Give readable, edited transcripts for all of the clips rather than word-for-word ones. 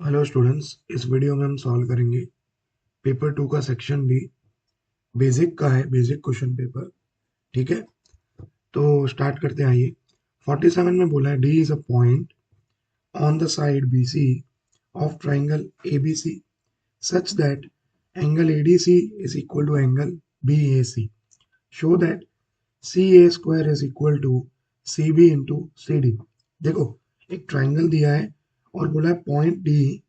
Hello students, इस video में हम सॉल्व करेंगे पेपर 2 का सेक्शन बी। बेसिक का है, बेसिक क्वेश्चन पेपर। ठीक है, तो स्टार्ट करते हैं। आइए। 47 में बोला है D is a point on the side B C of triangle A B C such that angle A D C is equal to angle B A C. Show that C A square is equal to C B into C D. देखो, एक triangle दिया है और बोला है point D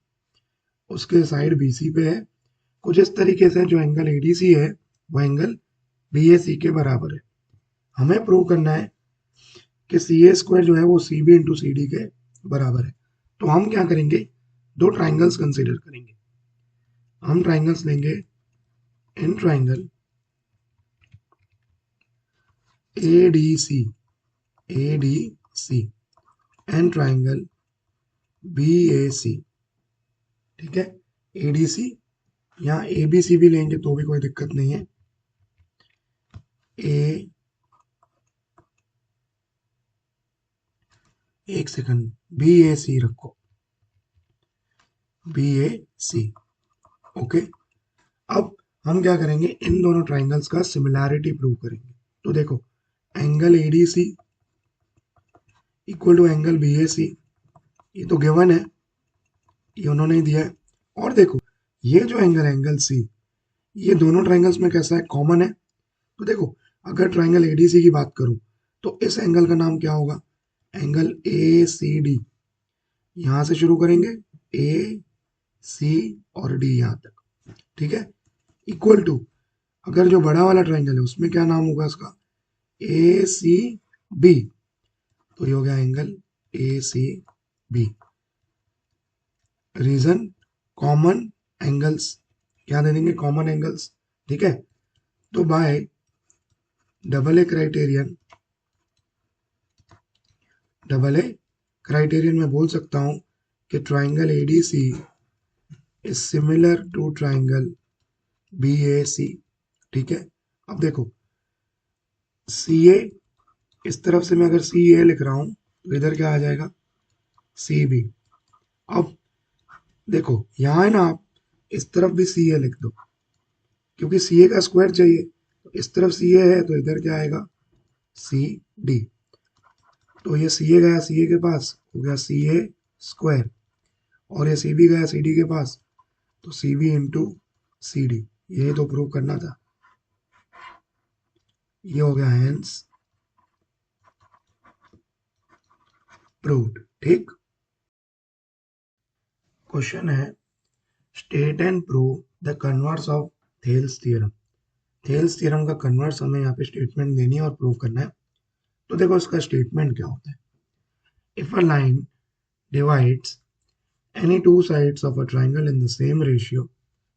उसके side B C पे है, कुछ इस तरीके से जो एंगल एडीसी है वो एंगल बीएसी के बराबर है। हमें प्रूव करना है कि सी ए स्क्वायर जो है वो C B into C D के बराबर है। तो हम क्या करेंगे, दो ट्राइंगल्स कंसीडर करेंगे। हम ट्राइंगल्स लेंगे, in triangle A D C and triangle B A C. ठीक है, ए डी सी या ए बी सी भी लेंगे तो भी कोई दिक्कत नहीं है। ए, एक सेकंड, बी ए सी रखो, बी ए सी। ओके, अब हम क्या करेंगे, इन दोनों ट्राइंगल्स का सिमिलैरिटी प्रूव करेंगे। तो देखो, angle ADC equal to angle BAC, ये तो गिवन है, ये उन्होंने ही दिया है। और देखो, ये जो एंगल सी, ये दोनों ट्राइंगल्स में कैसा है, कॉमन है। तो देखो, अगर ट्राइंगल एडीसी की बात करूं तो इस एंगल का नाम क्या होगा, एंगल ए सी डी। यहां से शुरू करेंगे, ए सी और डी यहां तक। ठीक है, इक्वल टू, अगर जो बड़ा वाला ट्राइंगल है उसमें क्या नाम होगा इसका, ए सी बी। तो ये हो गया angle A C B. Reason, common angles, क्या दे देंगे, कॉमन एंगल्स। ठीक है, तो by double A criterion, double A criterion में बोल सकता हूं कि triangle ADC is similar to triangle B A C. ठीक है, अब देखो, सी ए, इस तरफ से मैं अगर सी ए लिख रहा हूं तो इधर क्या आ जाएगा, सी बी। अब देखो, यहाँ है ना, आप इस तरफ भी सी ए लिख दो, क्योंकि सी ए का स्क्वायर चाहिए। तो इस तरफ सी ए है तो इधर क्या आएगा, सी डी। तो ये सी ए गया सी ए के पास, हो गया सी ए स्क्वायर, और ये सी बी गया सी डी के पास, तो C B into C D. ये तो प्रूव करना था, ये हो गया हेंस प्रूव्ड। ठीक, क्वेश्चन है state and prove the converse of Thales theorem. Thales theorem का कन्वर्स हमें यहाँ पे स्टेटमेंट देनी है और प्रूव करना है। तो देखो, इसका स्टेटमेंट क्या होता है, if a line divides any two sides of a triangle in the same ratio,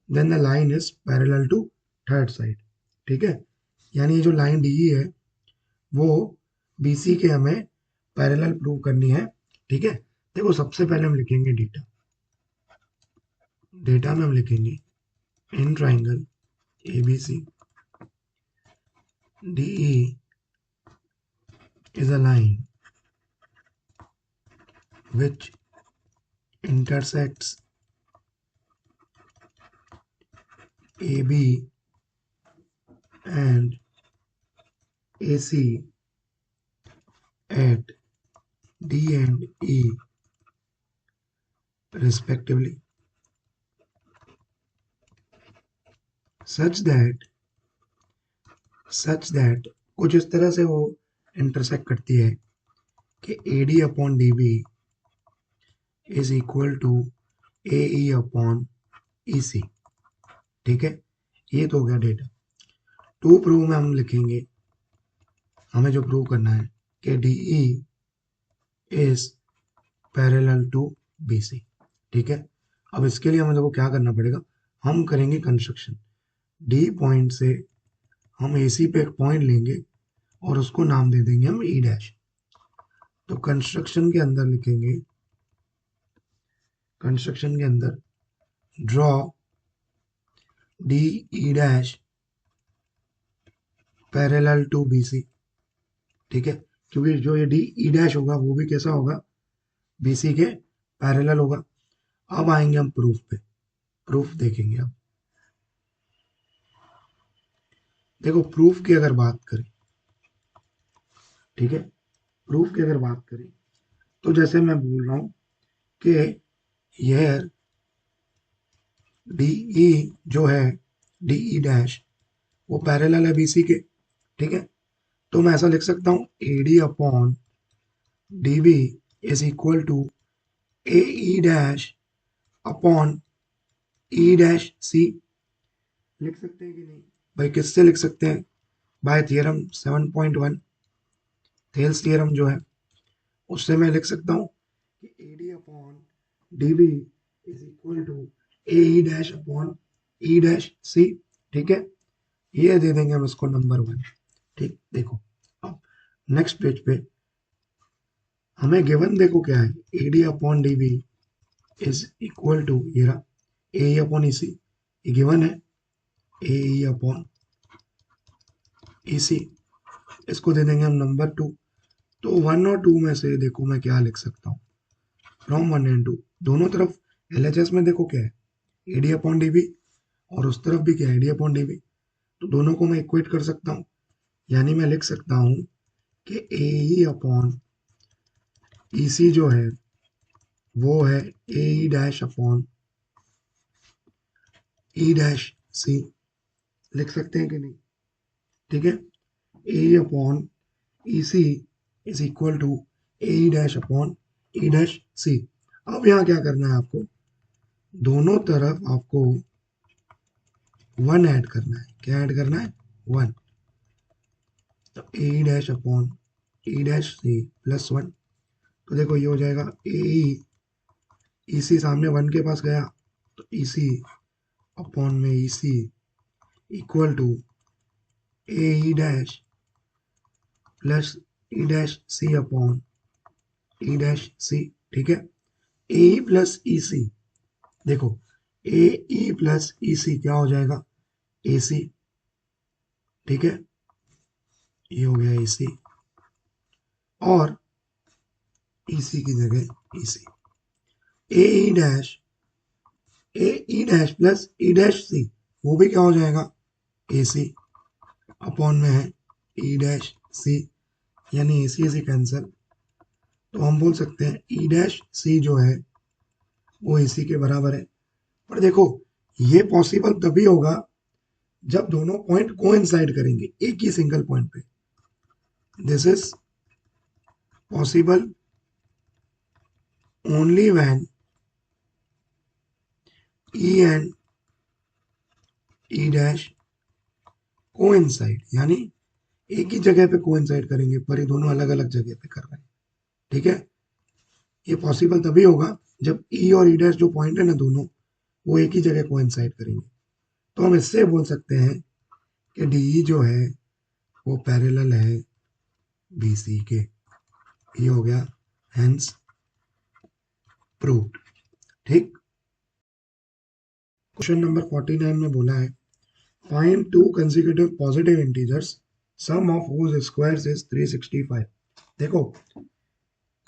then the line is parallel to third side। ठीक है, यानी ये जो लाइन डी है वो बी सी के हमें पैरेलल प्रूव करनी है। ठीक है, देखो, सबसे पहले हम लिखेंगे डेटा। डेटा में हम लिखेंगे in triangle A B C D E is a line which intersects AB and AC at D and E respectively, such that कुछ इस तरह से वो इंटरसेक्ट करती है कि A D upon D B is equal to A E upon E C. ठीक है, ये तो हो गया डेटा। टू प्रूव में हम लिखेंगे, हमें जो प्रूव करना है कि D E is parallel to B C. ठीक है, अब इसके लिए हमें देखो क्या करना पड़ेगा, हम करेंगे कंस्ट्रक्शन। डी पॉइंट से हम ए सी पे एक पॉइंट लेंगे और उसको नाम दे देंगे हम ई डैश। तो कंस्ट्रक्शन के अंदर लिखेंगे, कंस्ट्रक्शन के अंदर draw D E dash parallel to B C. ठीक है, क्योंकि जो ये डी ई डैश होगा वो भी कैसा होगा, बी सी के पैरेलल होगा। अब आएंगे हम प्रूफ पे, प्रूफ देखेंगे अब। देखो प्रूफ की अगर बात करें, ठीक है, प्रूफ की अगर बात करें तो जैसे मैं बोल रहा हूं कि यह डीई जो है, डीई डैश, वो पैरेलल है बीसी के, ठीक है। तो मैं ऐसा लिख सकता हूँ AD upon DB is equal to A E dash upon E dash C. लिख सकते हैं कि नहीं भाई? किससे लिख सकते हैं? बाय थियरम 7.1, थेल्स थियरम जो है, उससे मैं लिख सकता हूँ कि A D upon D B is equal to A E dash upon E dash C, ठीक है। ये दे देंगे हम इसको नंबर 1, ठीक। देखो अब नेक्स्ट पेज पे हमें गिवन देखो क्या है, A D upon D B is equal to, ये रहा, ए अपॉन ई सी, ये गिवन है, ए अपॉन ई सी। इसको दे देंगे हम नंबर 2। तो 1 और 2 में से देखो मैं क्या लिख सकता हूँ, फ्रॉम 1 एंड 2 दोनों तरफ एलएचएस में देखो क्या है, एडी अपॉन डीबी, और उस तरफ भी क्या है, एडी अपॉन डीबी। तो दोनों को मैं इक्वेट कर सकता हूँ, यानी मैं लिख सकता हूँ कि ए ई अपॉन ई सी जो है वो है A E dash upon E dash C. लिख सकते हैं कि नहीं? ठीक है, A upon E C is equal to A dash upon E dash C. अब यहाँ क्या करना है आपको, दोनों तरफ आपको 1 ऐड करना है। क्या ऐड करना है? 1। तो A dash upon E dash C plus 1। तो देखो ये हो जाएगा ए ई सी, सामने 1 के पास गया तो ई सी अपॉन में E C equal to A E dash plus E dash C upon E dash C, ठीक है। ए प्लस ई सी, देखो ए ई प्लस ई सी क्या हो जाएगा, ए सी, ठीक है। ये हो गया ए सी, और ई सी की जगह E C, A E dash, A E dash plus E dash C, वो भी क्या हो जाएगा, ए सी अपॉन में है ई डैश सी, यानी ए सी से कैंसिल। तो हम बोल सकते हैं ई डैश सी जो है वो ए सी के बराबर है। पर देखो ये पॉसिबल तभी होगा जब दोनों पॉइंट कोइंसाइड करेंगे एक ही सिंगल पॉइंट पे। This is possible only when E and E dash coincide, यानी एक ही जगह पे कोइंसाइड करेंगे पर ये दोनों अलग अलग जगह पे कर रहे हैं, ठीक है। ये पॉसिबल तभी होगा जब ई और ई डैश जो पॉइंट है ना दोनों, वो एक ही जगह कोइंसाइड करेंगे। तो हम इससे बोल सकते हैं कि डी जो है वो पैरेलल है बी सी के। ये हो गया हेंस प्रूव्ड, ठीक। क्वेश्चन नंबर 49 में बोला है find two consecutive positive integers sum of whose squares is 365। देखो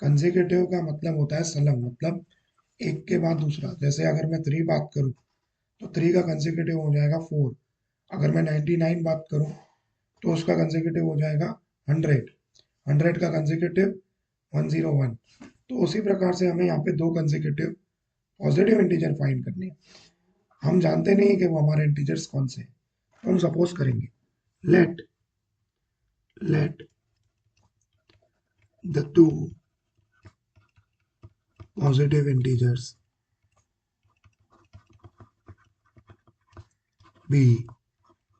कंसेक्यूटिव का मतलब होता है संलग्न, मतलब एक के बाद दूसरा। जैसे अगर मैं 3 बात करूं तो 3 का कंसेक्यूटिव हो जाएगा 4। अगर मैं 99 बात करूं तो उसका कंसेक्यूटिव हो जाएगा 100। 100 का कंसेक्यूटिव 101। तो उसी प्रकार से हमें यहाँ पे 2 कंसेक्यूटिव पॉजिटिव इंटीजर फाइंड करने हैं। हम जानते नहीं कि वो हमारे इंटीजर्स कौन से हैं, तो हम सपोज करेंगे let the two positive integers be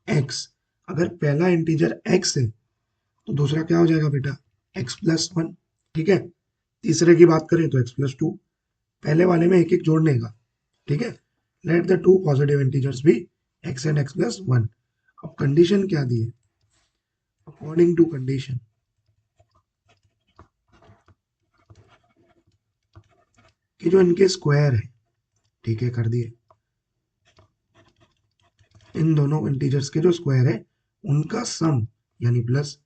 x. अगर पहला इंटीजर एक्स है तो दूसरा क्या हो जाएगा बेटा, एक्स प्लस 1, ठीक है। तीसरे की बात करें तो एक्स प्लस 2। पहले वाले में एक एक जोड़ने का, ठीक है। Let the two positive integers be x and x plus 1। अब कंडीशन क्या दी है, अकॉर्डिंग टू कंडीशन कि जो इनके स्क्वायर है, ठीक है, कर दिए। इन दोनों इंटीजर्स के जो स्क्वायर है उनका सम यानी प्लस,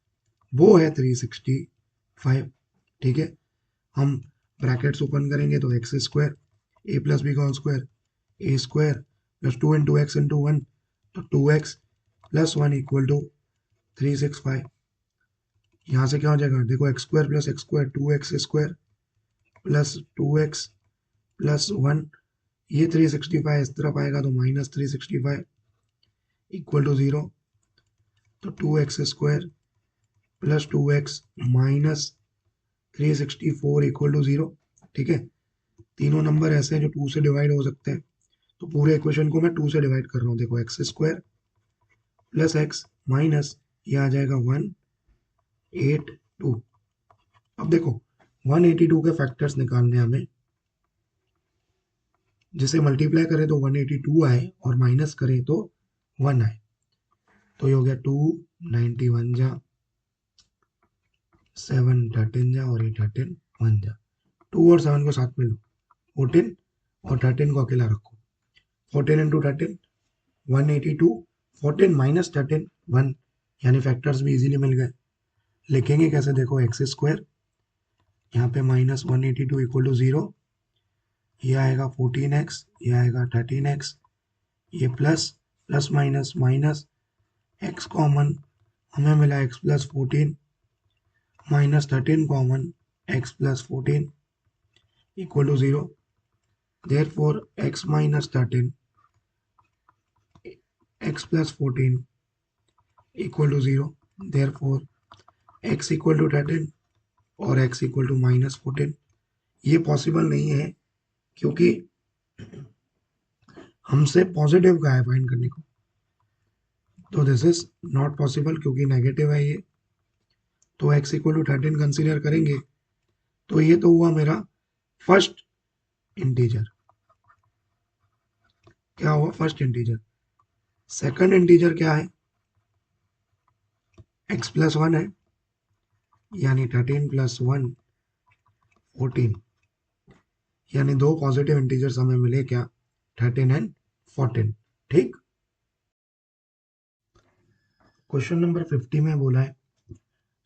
वो है 365, ठीक है। हम ब्रैकेट्स ओपन करेंगे तो X square A plus B का whole square, A square plus 2 into X into 1, तो 2x प्लस 1 इक्वल टू 365। यहाँ से क्या हो जाएगा, देखो x square plus x square 2x square plus 2x plus 1, ये 365 इस तरफ आएगा तो माइनस 365 इक्वल टू 0, तो 2x square plus 2x minus 364 equal to 0। ठीक है, तीनों नंबर ऐसे हैं जो 2 से डिवाइड हो सकते हैं, तो पूरे इक्वेशन को मैं 2 से डिवाइड कर रहा हूँ। देखो x square plus x minus ये आ जाएगा 182। अब देखो 182 के फैक्टर्स निकालने हमें, जिसे मल्टीप्लाई करें तो 182 आए और माइनस करें तो 1 आए, तो ये हो गया 291 जा 7 13 जा और ये 13 1 जा, 2 और 7 को साथ में लो 14 और 13 को अकेला रखो, 14 इंटू 13 182, 14 माइनस 13 1, यानी फैक्टर्स भी इजीली मिल गए। लिखेंगे कैसे, देखो एक्स स्क्वायर यहाँ पे माइनस 182 इक्वल टू 0, ये आएगा 14x, ये आएगा 13x, ये plus plus minus minus, x common हमें मिला x plus 14 minus 13 common x plus 14 equal to 0, therefore x minus 13 x plus 14 equal to 0, therefore x equal to 13 और x इक्वल टू माइनस 14। ये possible नहीं है क्योंकि हमसे positive का है फाइंड करने को, तो दिस इज नॉट पॉसिबल क्योंकि नेगेटिव है ये, तो x इक्वल टू 13 कंसीडर करेंगे, तो ये तो हुआ मेरा फर्स्ट इंटीजर। क्या हुआ, फर्स्ट इंटीजर। सेकंड इंटीजर क्या है, x प्लस 1 है, यानी 13 प्लस 1 14, यानी दो पॉजिटिव इंटीजर्स हमें मिले, क्या 13 एंड 14। ठीक, क्वेश्चन नंबर 50 में बोला है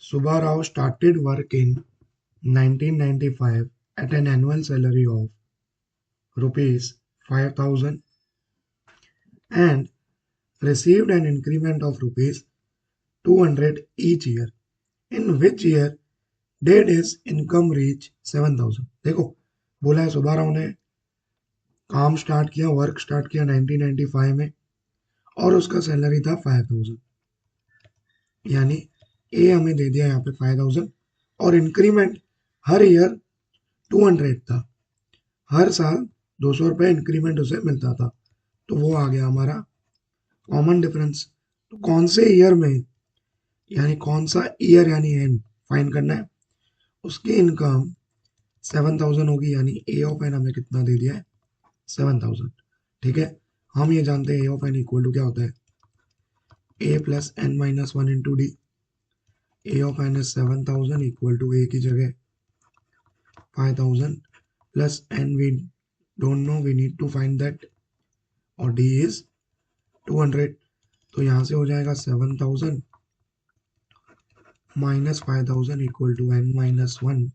Subba Rao started work in 1995 at an annual salary of rupees 5000 and received an increment of rupees 200 each year, in which year did his income reach 7000। देखो बोला है सुब्बा राव ने काम स्टार्ट किया, वर्क स्टार्ट किया 1995 में और उसका सैलरी था 5000, यानी ए हमें दे दिया यहाँ पे 5000 और इंक्रीमेंट हर ईयर 200 था, हर साल 200 रुपये इंक्रीमेंट उसे मिलता था, तो वो आ गया हमारा कॉमन डिफरेंस। तो कौन से ईयर में, यानी कौन सा ईयर यानी एन फाइंड करना है, उसकी इनकम 7000 होगी, यानी ए ऑफ एन हमें कितना दे दिया है 7000। ठीक है, हम ये जानते हैं A of N equal to क्या होता है, A plus N minus 1 into D, A of N is 7000 equal to A की जगह 5000 plus N we don't know, we need to find that, और डी इज 200, तो यहाँ से हो जाएगा 7000 minus 5000 equal to N minus 1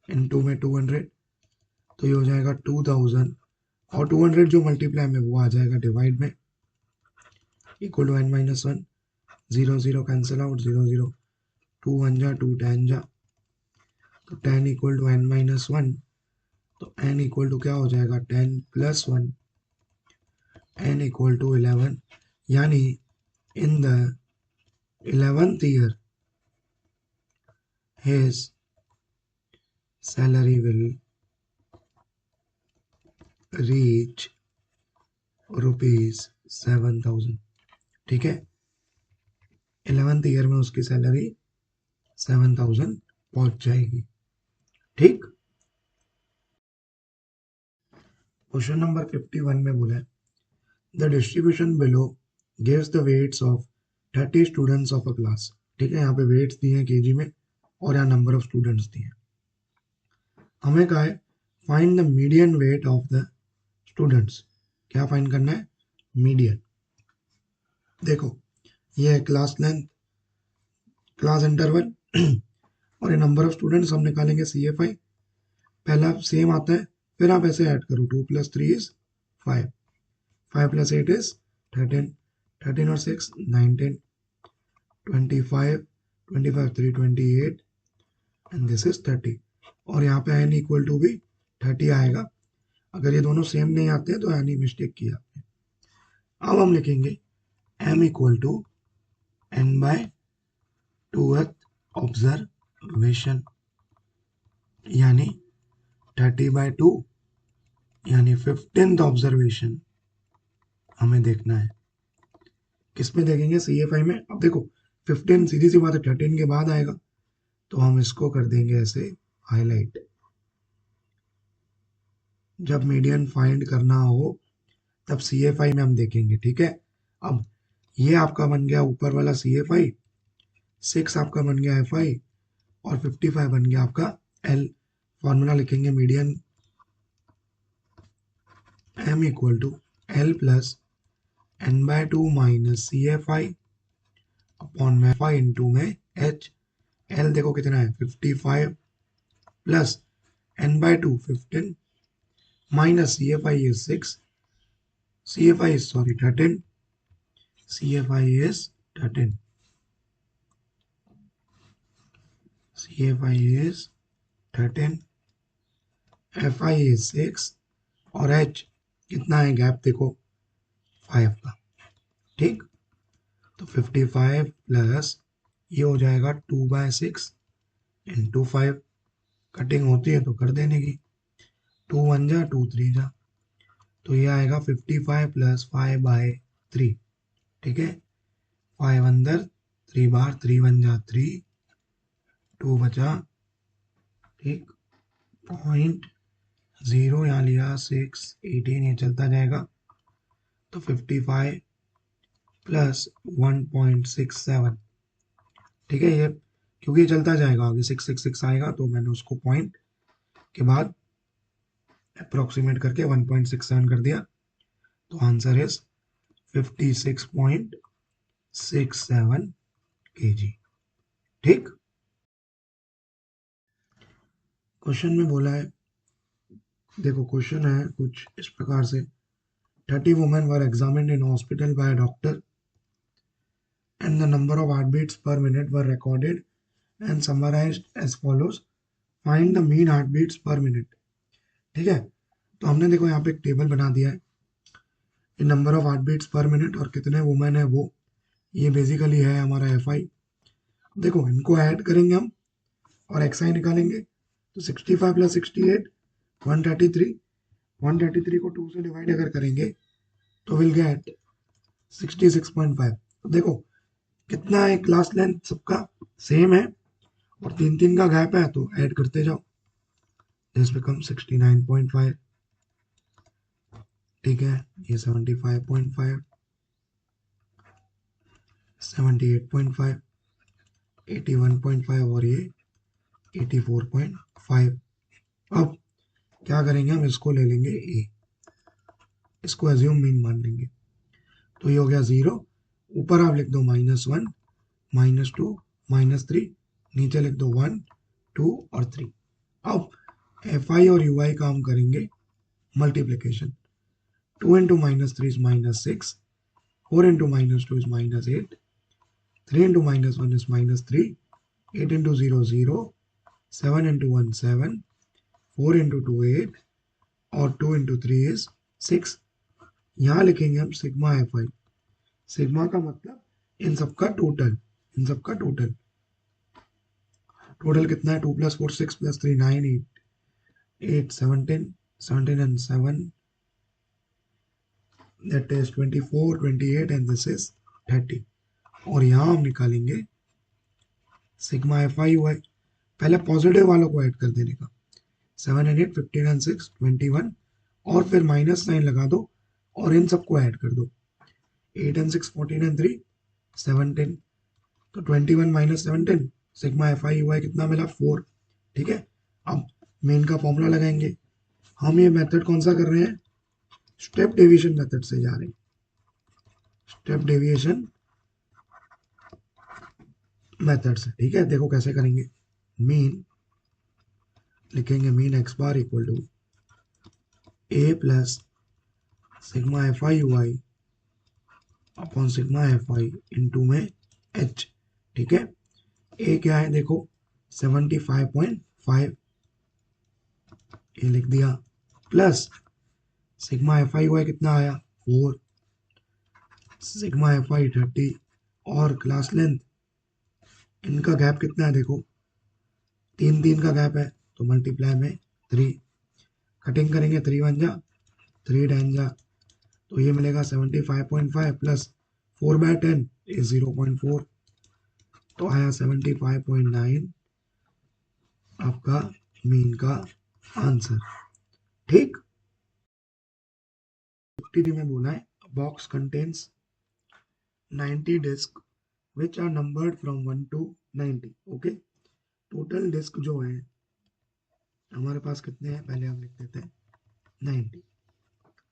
into में 200, तो ये हो जाएगा 2000 और 200 जो मल्टीप्लाई में वो आ जाएगा डिवाइड में, equal to N minus 1, 0 0 cancel out, 0 0 2 1 जा 2 10 जा, तो 10 इक्वल टू एन माइनस 1, तो एन इक्वल टू क्या हो जाएगा 10 प्लस 1, एन इक्वल टू 11, यानी in the 11th year his salary will reach rupees 7000। ठीक है, 11th ईयर में उसकी सैलरी 7000 पहुंच जाएगी। ठीक, क्वेश्चन नंबर 51 में बोला है the distribution below gives the weights of 30 students of a class. ठीक है, यहाँ पे वेट्स दिए हैं केजी में और यहाँ नंबर ऑफ स्टूडेंट्स दिए हैं, हमें कहा है find the median weight of the students. क्या फाइंड करना है, मीडियन। देखो ये है क्लास लेंथ, क्लास इंटरवल और ये नंबर ऑफ स्टूडेंट्स हम निकालेंगे सी एफ आई, पहला सेम आता है फिर आप ऐसे ऐड करो, 2 + 3 इज 5, 5 + 8 इज 13, 13 और 6 19, 25, 25 3 28 एंड दिस इज 30। और यहाँ पे n इक्वल टू भी 30 आएगा। अगर ये दोनों सेम नहीं आते तो यानी मिस्टेक किया आपने। अब हम लिखेंगे m equal to n by 2th observation, यानी 30/2, यानी 15th ऑब्जर्वेशन हमें देखना है। किस में देखेंगे? CA5 में। अब देखो 15 सीधी सी बात है 13 के बाद आएगा, तो हम इसको कर देंगे ऐसे हाईलाइट। जब मीडियन फाइंड करना हो तब CA5 में हम देखेंगे, ठीक है। अब ये आपका बन गया ऊपर वाला CA5, 6 आपका बन गया FI और 55 बन गया आपका L। फॉर्मूला लिखेंगे median m equal to L plus n/2 minus CA5 upon में FI इंटू में H। L देखो कितना है 55 plus n/2 15 minus CFI is 6, CFI is sorry 13, CFI is 13, CFI is 13, FI is 6 और H कितना है gap देखो 5 का, ठीक। तो 55 प्लस ये हो जाएगा 2/6 इंटू 5, कटिंग होती है तो कर देने की, 2 1 जा 2 3 जा, तो ये आएगा 55 प्लस 5/3, ठीक है। 5 अंदर 3 बार 3 1 जा 3, 2 बचा, ठीक। 0.0 यहाँ लिया 6 18, ये चलता जाएगा, तो 55 प्लस 1.67, ठीक है। ये क्योंकि ये चलता जाएगा आगे 666 आएगा, तो मैंने उसको पॉइंट के बाद अप्रोक्सीमेट करके 1.67 कर दिया, तो आंसर इज 56.67 kg, ठीक। क्वेश्चन में बोला है, देखो क्वेश्चन है कुछ इस प्रकार से, 30 women were examined in hospital by a doctor and the number of heartbeats per minute were recorded and summarized as follows. Find the mean heartbeats per minute, ठीक है। तो हमने देखो यहाँ पे एक टेबल बना दिया है, in number of heartbeats per minute और कितने वुमेन है वो, ये बेसिकली है हमारा FI। देखो इनको ऐड करेंगे हम और XI निकालेंगे, तो 65 प्लस 68 133, 133 को 2 से डिवाइड अगर करेंगे तो विल गेट 66.5। तो देखो कितना है, क्लास लेंथ सबका सेम है और 3 3 का गैप है, तो ऐड करते जाओ, दिस बिकम 69.5, ठीक है। ये 75.5, 78.5, 81.5 और ये 84.5। अब क्या करेंगे, हम इसको ले लेंगे ए, इसको एज्यूम मीन मान लेंगे, तो ये हो गया 0, ऊपर आप लिख दो -1 -2 -3, नीचे लिख दो 1 2 और 3। अब FI और UI का हम करेंगे multiplication, 2 into -3 is -6, 4 into -2 is -8, 3 into -1 is -3, 8 into 0 0, 7 into 1 7, 4 into 2 8 और 2 into 3 is 6। यहाँ लिखेंगे हम सिग्मा FI, सिग्मा का मतलब इन सबका टोटल, इन सबका टोटल, टोटल कितना है 2 + 4 6 + 3 9 8 8 17, 17 and 7 that is 24 28 and this is 30। और यहाँ हम निकालेंगे सिग्मा FI UI, पहले पॉजिटिव वालों को ऐड कर देने का, 7 and 8 15 and 6 21 और फिर माइनस साइन लगा दो और इन सबको ऐड कर दो, 8 and 6 14 and 3 17, तो 21 माइनस 17, सिग्मा FI UI कितना मिला 4, ठीक है। अब मेन का फॉर्मूला लगाएंगे, हम ये मेथड कौन सा कर रहे हैं, स्टेप डेविएशन मेथड से जा रहे हैं, स्टेप डेविएशन मेथड से, ठीक है। देखो कैसे करेंगे, मीन लिखेंगे mean x bar equal to a plus sigma f i u i upon sigma f i into में एच। ठीक है, ए क्या है देखो 75.5, ये लिख दिया, plus sigma f i y कितना आया 4, सिग्मा एफ आई 30, और क्लास लेंथ इनका गैप कितना है देखो 3 3 का गैप है, तो मल्टीप्लाई में 3, कटिंग करेंगे 3 वन जा 3 10 जा, तो ये मिलेगा 75.5 प्लस 4/10 is 0.4, तो आया 75.9 आपका मीन का आंसर। ठीक, 53 में बोला है box contains 90 disc which are numbered from 1 to 90। Okay, total disc जो है हमारे पास कितने हैं पहले हम लिख देते हैं 90।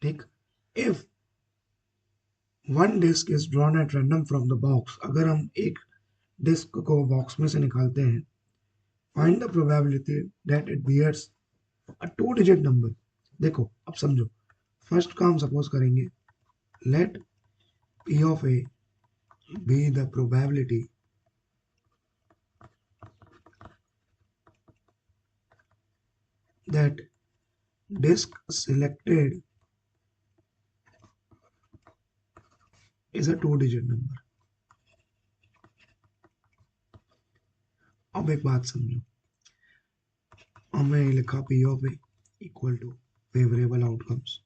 ठीक, if one disc is drawn at random from the box, अगर हम एक डिस्क को बॉक्स में से निकालते हैं, find the probability that it bears a 2 digit number. देखो अब समझो, फर्स्ट का हम सपोज करेंगे let P of A be the probability that disk selected is a 2 digit number। अब एक बात समझो, हमने लिखा P of A equal to favourable outcomes,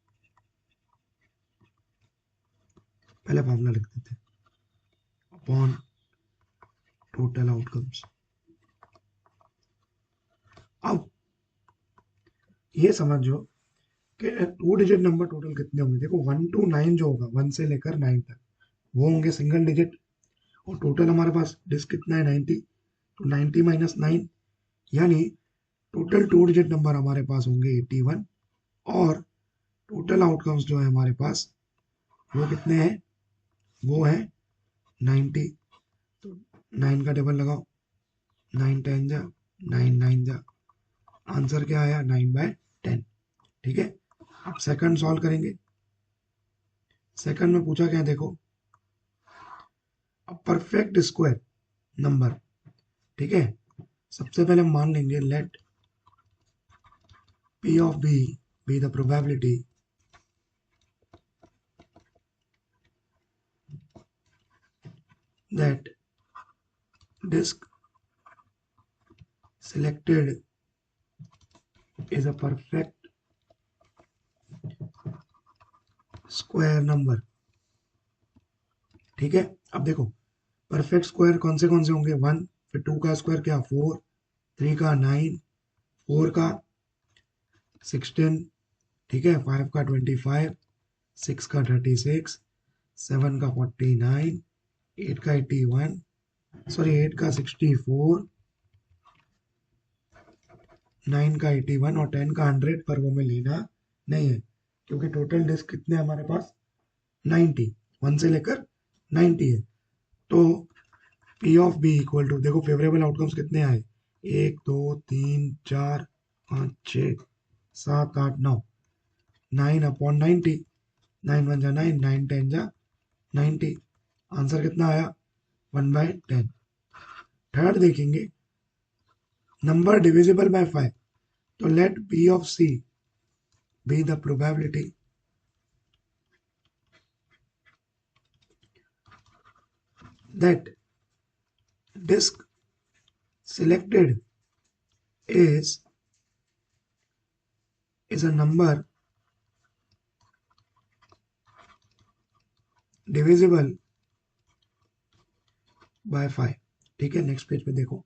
पहले फॉर्मूला लिख देते अपॉन टोटल आउटकम्स। अब ये समझो कि 2 डिजिट नंबर टोटल कितने होंगे, देखो 1 to 9 जो होगा 1 से लेकर 9 तक वो होंगे सिंगल डिजिट, और टोटल हमारे पास डिस्क कितना है 90, तो 90 माइनस 9, यानी टोटल 2 डिजिट नंबर हमारे पास होंगे 81, और टोटल आउटकम्स जो है हमारे पास वो कितने हैं, वो है 90। तो 9 का टेबल लगाओ, 9 10 जा 9 9 जा, आंसर क्या आया 9/10। ठीक है, अब सेकंड सॉल्व करेंगे। सेकंड में पूछा क्या है देखो, अब परफेक्ट स्क्वायर नंबर। ठीक है, सबसे पहले हम मान लेंगे let P of B be the probability that disk selected is a perfect square number। ठीक है, अब देखो परफेक्ट स्क्वायर कौन से होंगे 1, फिर 2 का स्क्वायर क्या 4, 3 का 9, 4 का 16, ठीक है, 5 का 25, 6 का 36, 7 का 49, 8 का 81, सॉरी 8 का 64, 9 का 81 और 10 का 100, पर वो में लेना नहीं है क्योंकि टोटल डिस्क कितने हमारे पास 90, 1 से लेकर 90 है। तो P of B equal to, देखो फेवरेबल आउटकम्स कितने आए 1 2 3 4 5 6 7 8 9, 9/90, 9 1 जा 9, 9 10 जा 90, आंसर कितना आया 1/10। थर्ड देखेंगे नंबर डिविजिबल बाय 5, तो let P of C be the probability that disk selected is a number divisible by 5। ठीक है, नेक्स्ट पेज पे देखो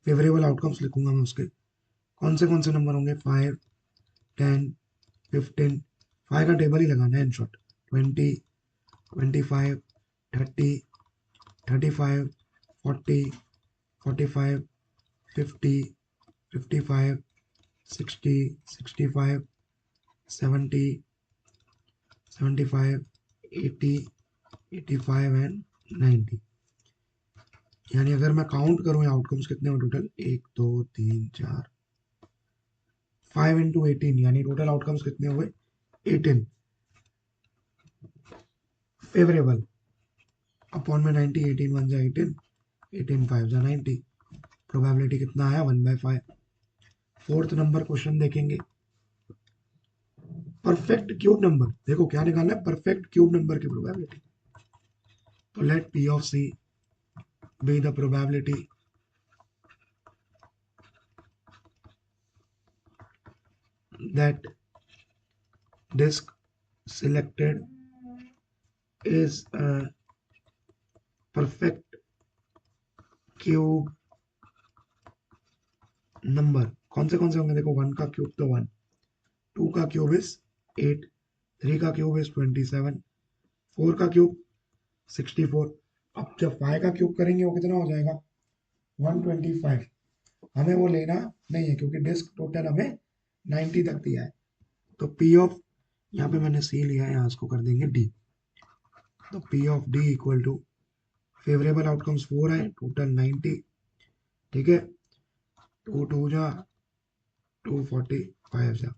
फेवरेबल आउटकम्स लिखूंगा मैं उसके, कौन से नंबर होंगे 5 10 15, 5 का टेबल ही लगाना है इन शॉर्ट, 20 25 30 35 40 45 50 55 60 65 70 75 80 85 एंड 90। यानी अगर मैं काउंट करूं आउटकम्स कितने हुए टोटल 1 2 3 4 5 × 18, यानी टोटल आउटकम्स कितने हुए 18 फेवरेबल अपॉन में 90, 18 1 जा 18, 18 5 जा 90, प्रोबेबिलिटी कितना आया 1/5। फोर्थ नंबर क्वेश्चन देखेंगे, परफेक्ट क्यूब नंबर, देखो क्या निकालना है, परफेक्ट क्यूब नंबर की प्रोबेबिलिटी। तो late P of C be the probability that disk selected is a perfect cube number. कौन से होंगे, देखो 1 का क्यूब तो 1, 2 का क्यूब इज 8, 3 का क्यूब इज 27, 4 का क्यूब 64। अब जब 5 का क्यूब करेंगे वो कितना हो जाएगा 125। हमें वो लेना नहीं है क्योंकि डिस्क टोटल हमें 90 तक दिया है। तो P ऑफ, यहाँ पे मैंने C लिया है, यहाँ इसको कर देंगे D। तो P of D equal to favourable outcomes 4 है, टोटल 90, ठीक है, 2 2 जा 245 जा,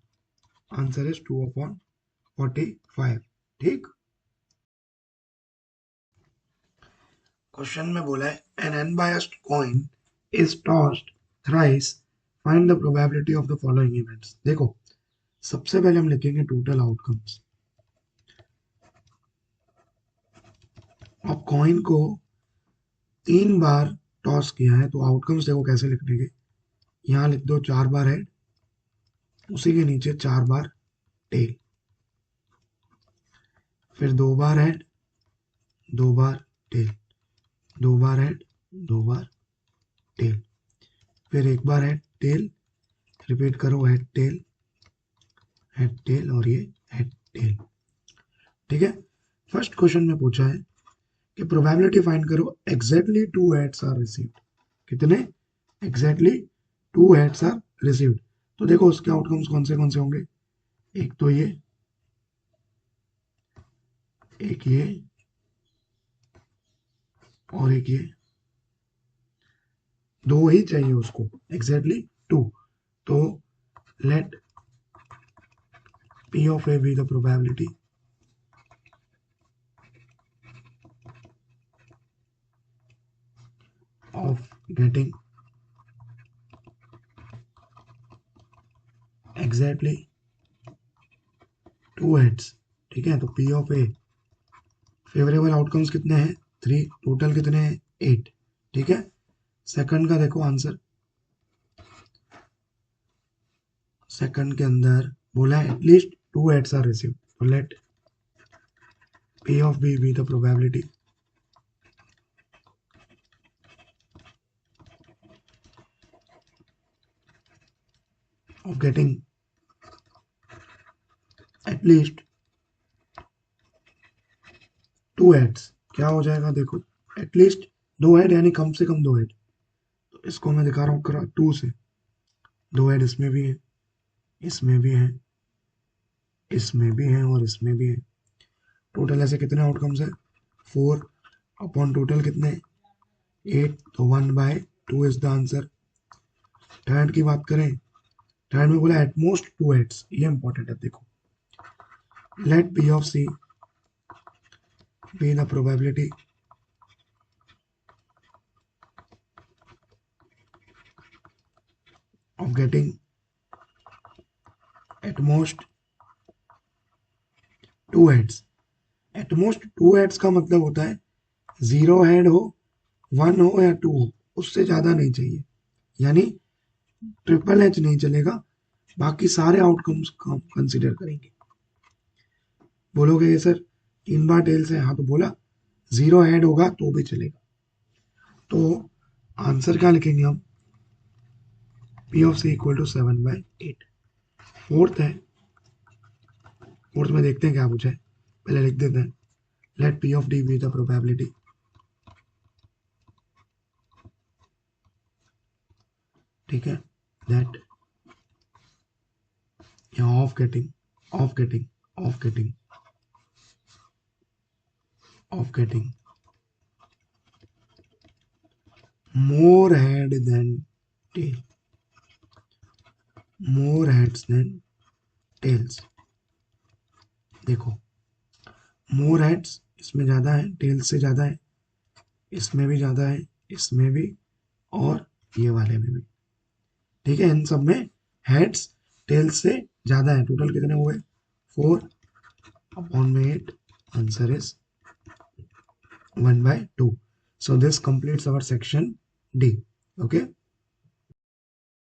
आंसर इज 2/45। ठीक, क्वेश्चन में बोला है N unbiased coin is tossed thrice, find the probability of the following events. देखो सबसे पहले हम लिखेंगे टोटल आउटकम्स। अब कॉइन को 3 बार टॉस किया है तो आउटकम्स देखो कैसे लिखने के, यहाँ लिख दो 4 बार हेड, उसी के नीचे 4 बार टेल, फिर 2 बार हेड, 2 बार टेल, 2 बार हेड, 2 बार टेल, फिर 1 बार हेड टेल, रिपीट करो हेड टेल और ये हेड टेल। ठीक है, फर्स्ट क्वेश्चन में पूछा है कि प्रोबेबिलिटी फाइंड करो एग्जैक्टली 2 हेड्स आर रिसीव्ड। कितने एग्जैक्टली 2 हेड्स आर रिसीव्ड। तो देखो उसके आउटकम्स कौन से होंगे, एक तो ये, एक ये और एक ये, दो ही चाहिए उसको एग्जैक्टली 2। तो let P of A be the probability of getting exactly 2 heads। ठीक है, तो P of A favourable outcomes कितने हैं 3, टोटल कितने हैं 8। ठीक है, सेकंड का देखो आंसर, सेकंड के अंदर बोला है एटलीस्ट 2 हेड्स आर रिसीव्ड। तो late P of B be the probability of getting at least 2 heads। क्या हो जाएगा देखो, एटलीस्ट 2 हेड यानी कम से कम 2 हेड। तो इसको मैं दिखा रहा हूँ करा 2 से, 2 हेड इसमें भी है, इसमें भी है, इसमें भी है और इसमें भी है। टोटल ऐसे कितने आउटकम्स है 4 अपॉन टोटल कितने 8, तो 1/2 इज द आंसर। थर्ड की बात करें, थर्ड में बोला एटमोस्ट 2 हेड्स, ये इंपॉर्टेंट है देखो। Let P of C be the probability of getting at most 2 heads। At most 2 heads का मतलब होता है 0 हेड हो, 1 हो या 2 हो, उससे ज्यादा नहीं चाहिए, यानी ट्रिपल एच नहीं चलेगा, बाकी सारे आउटकम्स का हम कंसिडर करेंगे। बोलोगे ये सर 3 बार टेल से, हाँ तो बोला 0 हेड होगा तो भी चलेगा। तो आंसर क्या लिखेंगे हम, P of C equal to 7/8। Fourth है, फोर्थ में देखते हैं क्या पूछा है, पहले लिख देते हैं। Let P of D be the probability, ठीक है, दैट यहाँ of getting off getting off getting off getting more head than tail, more heads than tails। देखो, मोर हेड्स इसमें ज़्यादा है, टेल्स से ज़्यादा है, इसमें भी ज़्यादा है, इसमें भी, और ये वाले में भी। ठीक है, इन सब में हेड्स टेल्स से ज़्यादा है। टोटल कितने हुए? 4/8। Answer is 1/2. So this completes our section D. Okay.